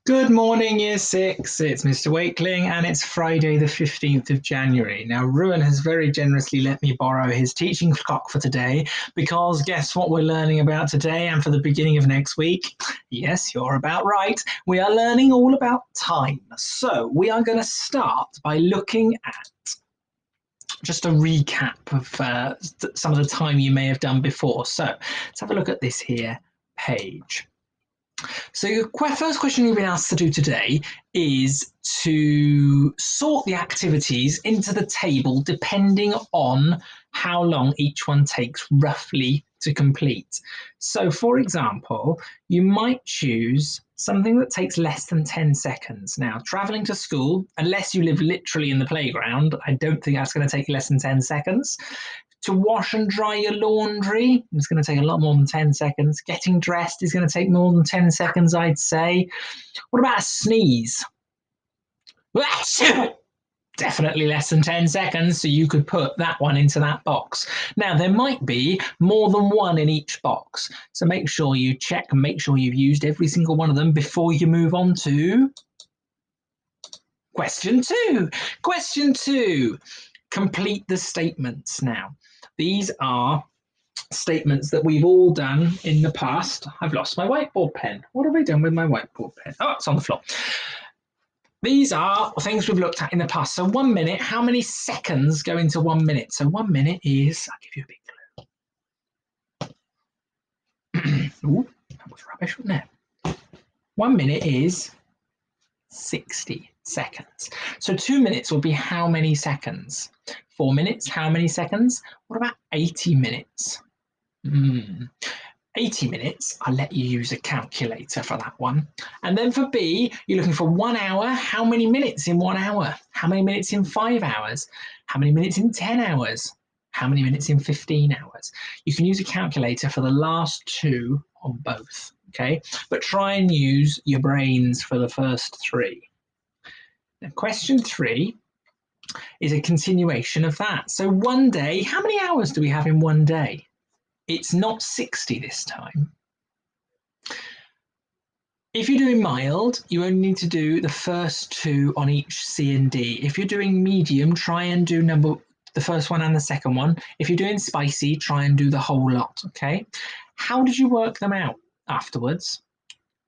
Good morning, Year 6. It's Mr. Wakeling, and it's Friday, the 15th of January. Now, Ruan has very generously let me borrow his teaching clock for today because guess what we're learning about today and for the beginning of next week? Yes, you're about right. We are learning all about time. So, we are going to start by looking at just a recap of some of the time you may have done before. So, let's have a look at this here page. So your first question you've been asked to do today is to sort the activities into the table depending on how long each one takes roughly to complete. So for example, you might choose something that takes less than 10 seconds. Now, traveling to school, unless you live literally in the playground, I don't think that's going to take less than 10 seconds. To wash and dry your laundry is going to take a lot more than 10 seconds. Getting dressed is going to take more than 10 seconds, I'd say. What about a sneeze? Definitely less than 10 seconds, so you could put that one into that box. Now, there might be more than one in each box, so make sure you check and make sure you've used every single one of them before you move on to question 2. Question 2. Complete the statements now. These are statements that we've all done in the past. I've lost my whiteboard pen. What have I done with my whiteboard pen? Oh, it's on the floor. These are things we've looked at in the past. So 1 minute, how many seconds go into 1 minute? So 1 minute is, I'll give you a big clue. Ooh, that was rubbish, wasn't it? 1 minute is 60 seconds. So 2 minutes will be how many seconds? 4 minutes, how many seconds? What about 80 minutes? 80 minutes, I'll let you use a calculator for that one. And then for B, you're looking for 1 hour. How many minutes in 1 hour? How many minutes in 5 hours? How many minutes in 10 hours? How many minutes in 15 hours? You can use a calculator for the last two on both, okay? But try and use your brains for the first three. Now, question 3 is a continuation of that. So 1 day, how many hours do we have in 1 day? It's not 60 this time. If you're doing mild, you only need to do the first 2 on each C and D. If you're doing medium, try and do the first one and the second one. If you're doing spicy, try and do the whole lot, okay? How did you work them out afterwards?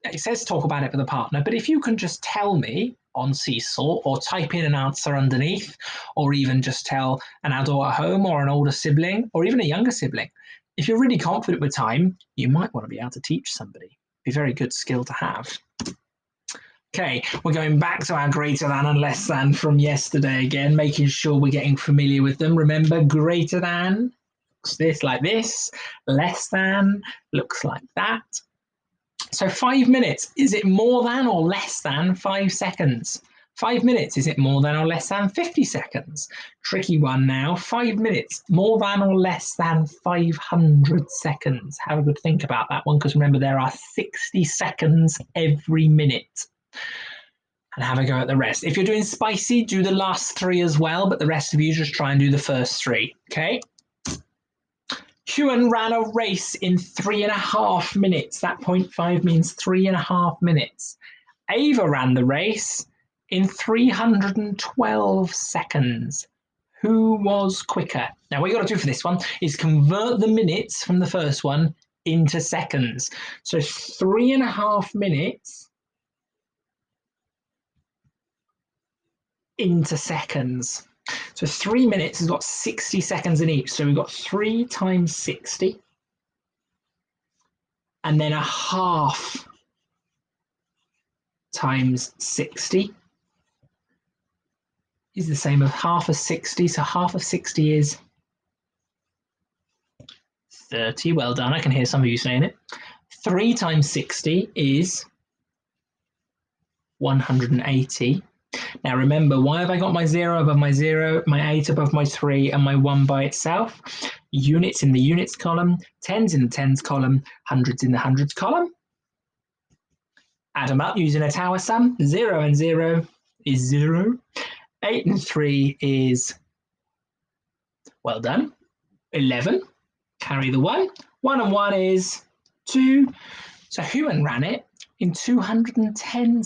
It says talk about it with a partner, but if you can just tell me on Seesaw or type in an answer underneath, or even just tell an adult at home or an older sibling or even a younger sibling, if you're really confident with time, you might want to be able to teach somebody. Be a very good skill to have. Okay, we're going back to our greater than and less than from yesterday again, making sure we're getting familiar with them. Remember, greater than looks this like this, less than looks like that. So 5 minutes, is it more than or less than 5 seconds? 5 minutes, is it more than or less than 50 seconds? Tricky one now. 5 minutes, more than or less than 500 seconds? Have a good think about that one, because remember there are 60 seconds every minute. And have a go at the rest. If you're doing spicy, do the last 3 as well, but the rest of you just try and do the first 3, okay? Huan ran a race in 3.5 minutes. That 0.5 means 3.5 minutes. Ava ran the race in 312 seconds. Who was quicker? Now, what you got to do for this one is convert the minutes from the first one into seconds. So 3.5 minutes into seconds. So 3 minutes has got 60 seconds in each. So we've got 3 times 60. And then a half times 60 is the same as half of 60. So half of 60 is 30. Well done. I can hear some of you saying it. 3 times 60 is 180. Now remember, why have I got my 0 above my 0, my 8 above my 3, and my 1 by itself? Units in the units column, tens in the tens column, hundreds in the hundreds column. Add them up using a tower sum. 0 and 0 is 0. 8 and 3 is, well done, 11. Carry the 1. 1 and 1 is 2. So Huan ran it in 210